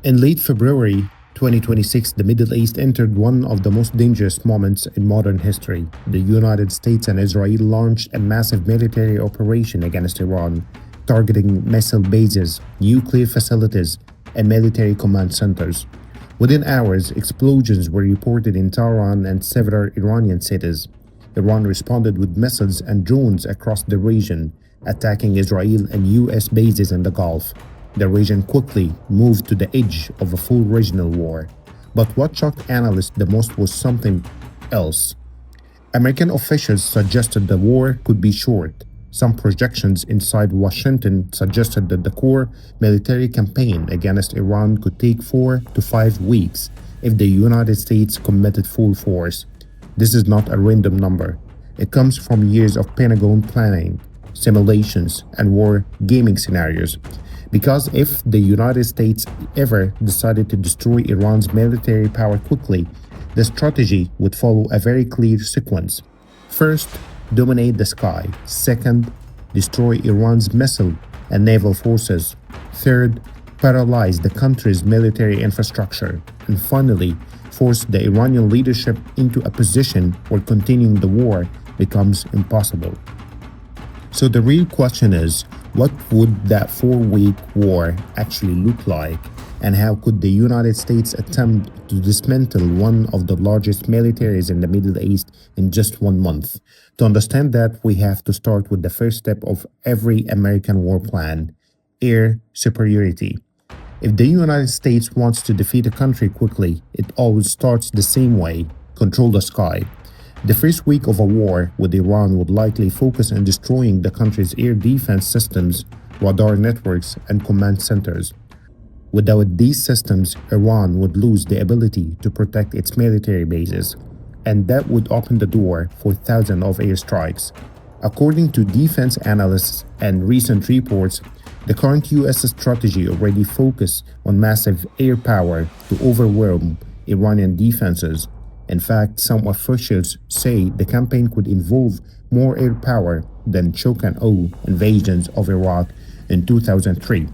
In late February 2026, the Middle East entered one of the most dangerous moments in modern history. The United States and Israel launched a massive military operation against Iran, targeting missile bases, nuclear facilities, and military command centers. Within hours, explosions were reported in Tehran and several Iranian cities. Iran responded with missiles and drones across the region, attacking Israel and US bases in the Gulf. The region quickly moved to the edge of a full regional war. But what shocked analysts the most was something else. American officials suggested the war could be short. Some projections inside Washington suggested that the core military campaign against Iran could take 4 to 5 weeks if the United States committed full force. This is not a random number. It comes from years of Pentagon planning, simulations, and war gaming scenarios. Because if the United States ever decided to destroy Iran's military power quickly, the strategy would follow a very clear sequence. First, dominate the sky. Second, destroy Iran's missile and naval forces. Third, paralyze the country's military infrastructure. And finally, force the Iranian leadership into a position where continuing the war becomes impossible. So the real question is, what would that 4-week war actually look like? And how could the United States attempt to dismantle one of the largest militaries in the Middle East in just 1 month? To understand that, we have to start with the first step of every American war plan: air superiority. If the United States wants to defeat a country quickly, it always starts the same way: control the sky. The first week of a war with Iran would likely focus on destroying the country's air defense systems, radar networks, and command centers. Without these systems, Iran would lose the ability to protect its military bases, and that would open the door for thousands of airstrikes. According to defense analysts and recent reports, the current US strategy already focuses on massive air power to overwhelm Iranian defenses. In fact, some officials say the campaign could involve more air power than shock and awe invasions of Iraq in 2003.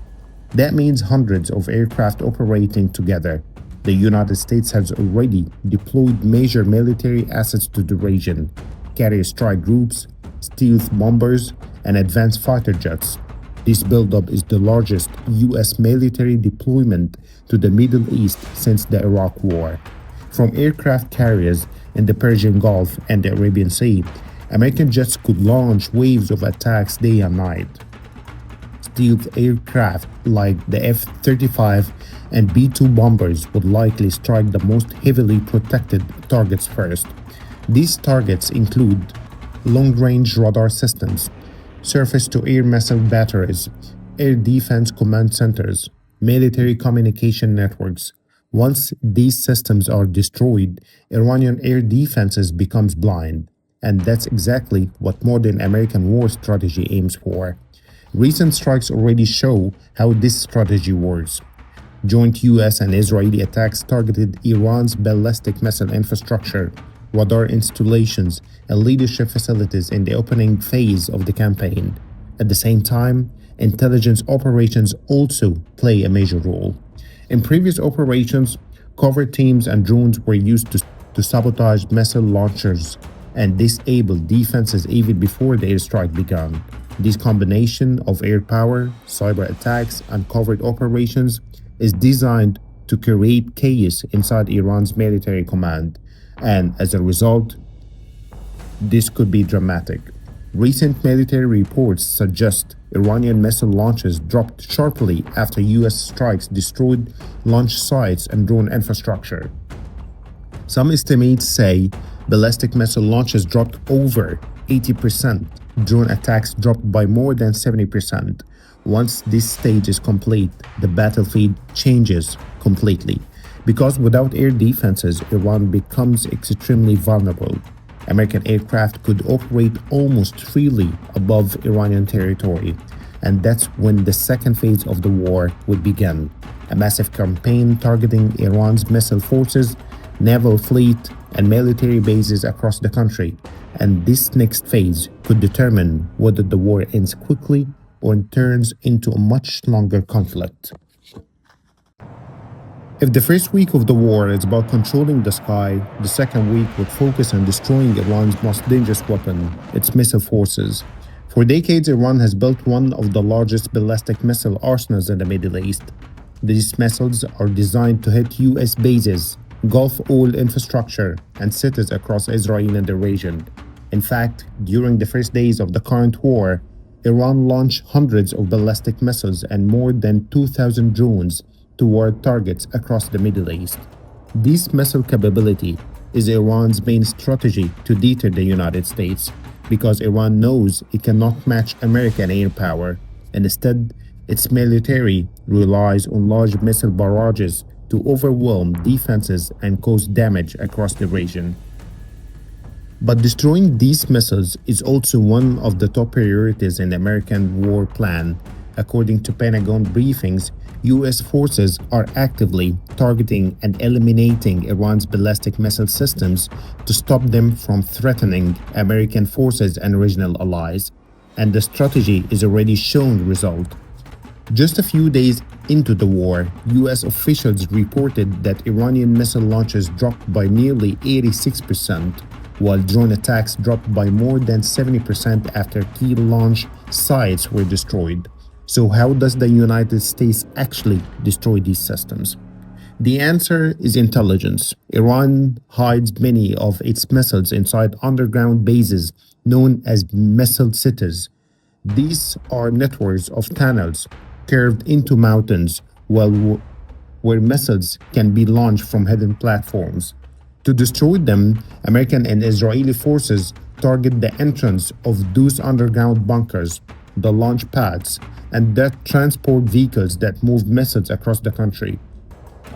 That means hundreds of aircraft operating together. The United States has already deployed major military assets to the region: carrier strike groups, stealth bombers, and advanced fighter jets. This buildup is the largest US military deployment to the Middle East since the Iraq War. From aircraft carriers in the Persian Gulf and the Arabian Sea, American jets could launch waves of attacks day and night. Stealth aircraft like the F-35 and B-2 bombers would likely strike the most heavily protected targets first. These targets include long-range radar systems, surface-to-air missile batteries, air defense command centers, military communication networks. Once these systems are destroyed, Iranian air defenses becomes blind, and that's exactly what modern American war strategy aims for. Recent strikes already show how this strategy works. Joint US and Israeli attacks targeted Iran's ballistic missile infrastructure, radar installations, and leadership facilities in the opening phase of the campaign. At the same time, intelligence operations also play a major role. In previous operations, covert teams and drones were used to sabotage missile launchers and disable defenses even before the airstrike began. This combination of air power, cyber attacks, and covert operations is designed to create chaos inside Iran's military command, and as a result, this could be dramatic. Recent military reports suggest Iranian missile launches dropped sharply after US strikes destroyed launch sites and drone infrastructure. Some estimates say ballistic missile launches dropped over 80%. Drone attacks dropped by more than 70%. Once this stage is complete, the battlefield changes completely. Because without air defenses, Iran becomes extremely vulnerable. American aircraft could operate almost freely above Iranian territory, and that's when the second phase of the war would begin. A massive campaign targeting Iran's missile forces, naval fleet, and military bases across the country. And this next phase could determine whether the war ends quickly or turns into a much longer conflict. If the first week of the war is about controlling the sky, the second week would focus on destroying Iran's most dangerous weapon, its missile forces. For decades, Iran has built one of the largest ballistic missile arsenals in the Middle East. These missiles are designed to hit US bases, Gulf oil infrastructure, and cities across Israel and the region. In fact, during the first days of the current war, Iran launched hundreds of ballistic missiles and more than 2,000 drones toward targets across the Middle East. This missile capability is Iran's main strategy to deter the United States because Iran knows it cannot match American air power, and instead, its military relies on large missile barrages to overwhelm defenses and cause damage across the region. But destroying these missiles is also one of the top priorities in the American war plan. According to Pentagon briefings, US forces are actively targeting and eliminating Iran's ballistic missile systems to stop them from threatening American forces and regional allies. And the strategy is already showing result. Just a few days into the war, US officials reported that Iranian missile launches dropped by nearly 86%, while drone attacks dropped by more than 70% after key launch sites were destroyed. So how does the United States actually destroy these systems? The answer is intelligence. Iran hides many of its missiles inside underground bases known as missile cities. These are networks of tunnels curved into mountains where missiles can be launched from hidden platforms. To destroy them, American and Israeli forces target the entrance of those underground bunkers, the launch pads, and the transport vehicles that move missiles across the country.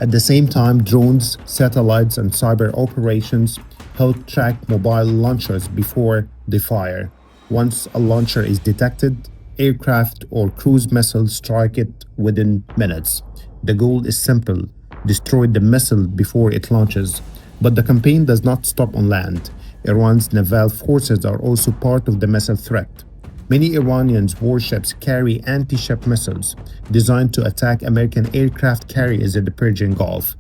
At the same time, drones, satellites, and cyber operations help track mobile launchers before they fire. Once a launcher is detected, aircraft or cruise missiles strike it within minutes. The goal is simple: destroy the missile before it launches. But the campaign does not stop on land. Iran's naval forces are also part of the missile threat. Many Iranian warships carry anti-ship missiles designed to attack American aircraft carriers in the Persian Gulf.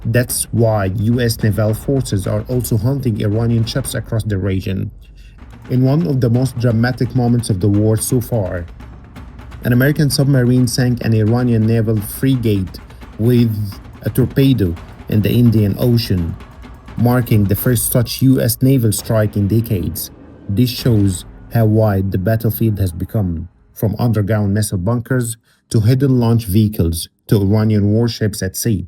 That's why US naval forces are also hunting Iranian ships across the region. In one of the most dramatic moments of the war so far, an American submarine sank an Iranian naval frigate with a torpedo in the Indian Ocean, marking the first such US naval strike in decades. This shows how wide the battlefield has become, from underground missile bunkers to hidden launch vehicles to Iranian warships at sea.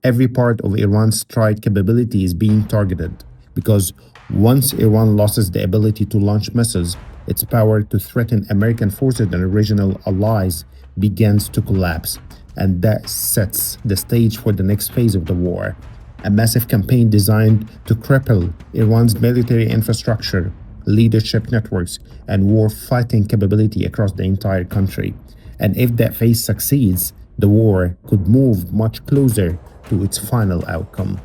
Every part of Iran's strike capability is being targeted, because once Iran loses the ability to launch missiles, its power to threaten American forces and regional allies begins to collapse, and that sets the stage for the next phase of the war, a massive campaign designed to cripple Iran's military infrastructure, leadership networks, and war-fighting capability across the entire country. And if that phase succeeds, the war could move much closer to its final outcome.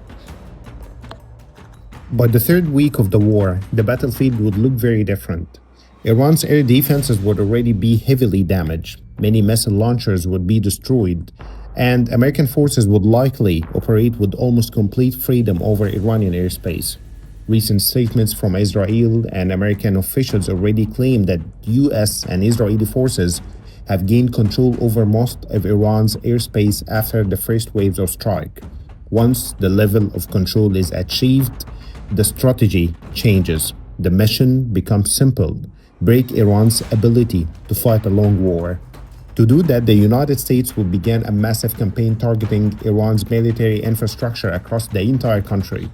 By the third week of the war, the battlefield would look very different. Iran's air defenses would already be heavily damaged, many missile launchers would be destroyed, and American forces would likely operate with almost complete freedom over Iranian airspace. Recent statements from Israel and American officials already claim that US and Israeli forces have gained control over most of Iran's airspace after the first waves of strike. Once the level of control is achieved, the strategy changes. The mission becomes simple: break Iran's ability to fight a long war. To do that, the United States will begin a massive campaign targeting Iran's military infrastructure across the entire country.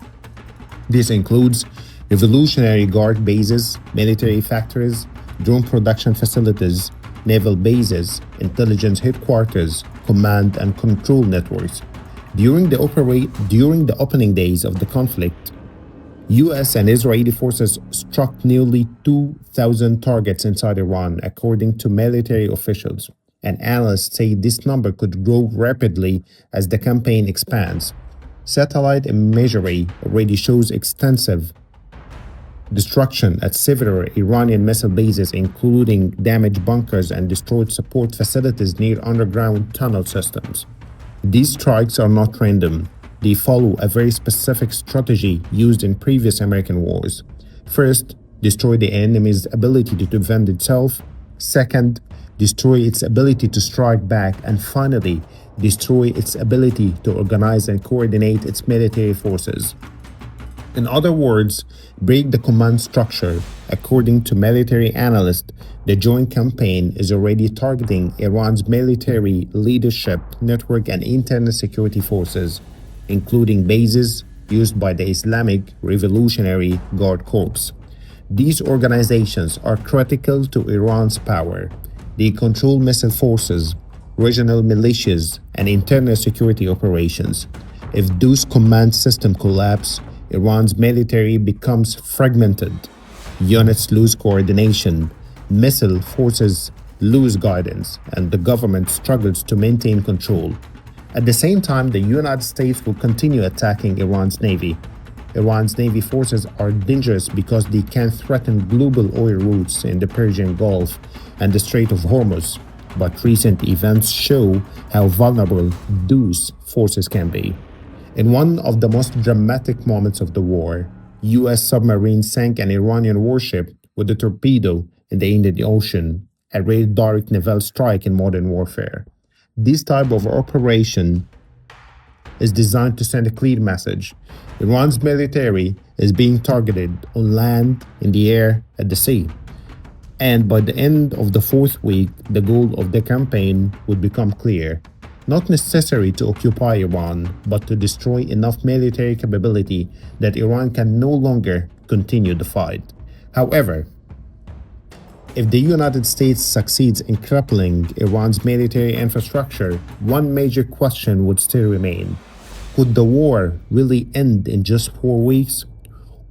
This includes Revolutionary Guard bases, military factories, drone production facilities, naval bases, intelligence headquarters, command and control networks. During the opening days of the conflict, US and Israeli forces struck nearly 2,000 targets inside Iran, according to military officials, and analysts say this number could grow rapidly as the campaign expands. Satellite imagery already shows extensive destruction at several Iranian missile bases, including damaged bunkers and destroyed support facilities near underground tunnel systems. These strikes are not random. They follow a very specific strategy used in previous American wars. First, destroy the enemy's ability to defend itself. Second, destroy its ability to strike back. And finally, destroy its ability to organize and coordinate its military forces. In other words, break the command structure. According to military analysts, the joint campaign is already targeting Iran's military leadership network and internal security forces, including bases used by the Islamic Revolutionary Guard Corps. These organizations are critical to Iran's power. They control missile forces, regional militias, and internal security operations. If those command systems collapse, Iran's military becomes fragmented. Units lose coordination, missile forces lose guidance, and the government struggles to maintain control. At the same time, the United States will continue attacking Iran's navy. Iran's navy forces are dangerous because they can threaten global oil routes in the Persian Gulf and the Strait of Hormuz. But recent events show how vulnerable those forces can be. In one of the most dramatic moments of the war, US submarines sank an Iranian warship with a torpedo in the Indian Ocean, a rare direct naval strike in modern warfare. This type of operation is designed to send a clear message. Iran's military is being targeted on land, in the air, at the sea. And by the end of the fourth week, the goal of the campaign would become clear. Not necessary to occupy Iran, but to destroy enough military capability that Iran can no longer continue the fight. However, if the United States succeeds in crippling Iran's military infrastructure, one major question would still remain. Could the war really end in just 4 weeks?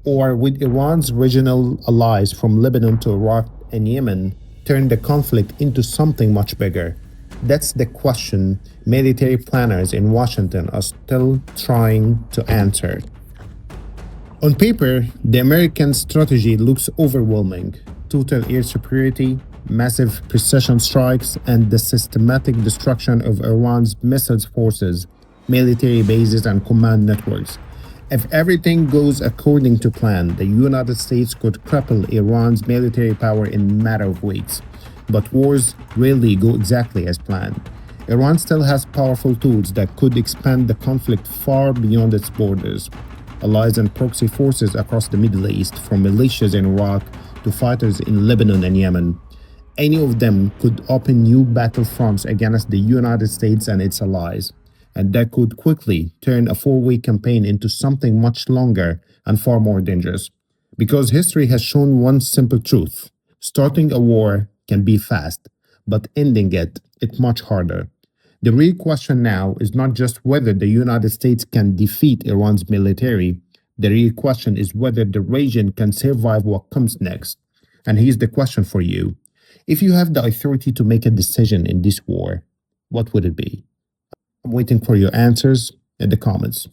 Or would Iran's regional allies from Lebanon to Iraq and Yemen turn the conflict into something much bigger? That's the question military planners in Washington are still trying to answer. On paper, the American strategy looks overwhelming. Total air superiority, massive precision strikes, and the systematic destruction of Iran's missile forces, military bases, and command networks. If everything goes according to plan, the United States could cripple Iran's military power in a matter of weeks. But wars rarely go exactly as planned. Iran still has powerful tools that could expand the conflict far beyond its borders. Allies and proxy forces across the Middle East, from militias in Iraq to fighters in Lebanon and Yemen. Any of them could open new battlefronts against the United States and its allies. And that could quickly turn a 4 week campaign into something much longer and far more dangerous. Because history has shown one simple truth. Starting a war can be fast, but ending it's much harder. The real question now is not just whether the United States can defeat Iran's military. The real question is whether the region can survive what comes next. And here's the question for you. If you have the authority to make a decision in this war, what would it be? I'm waiting for your answers in the comments.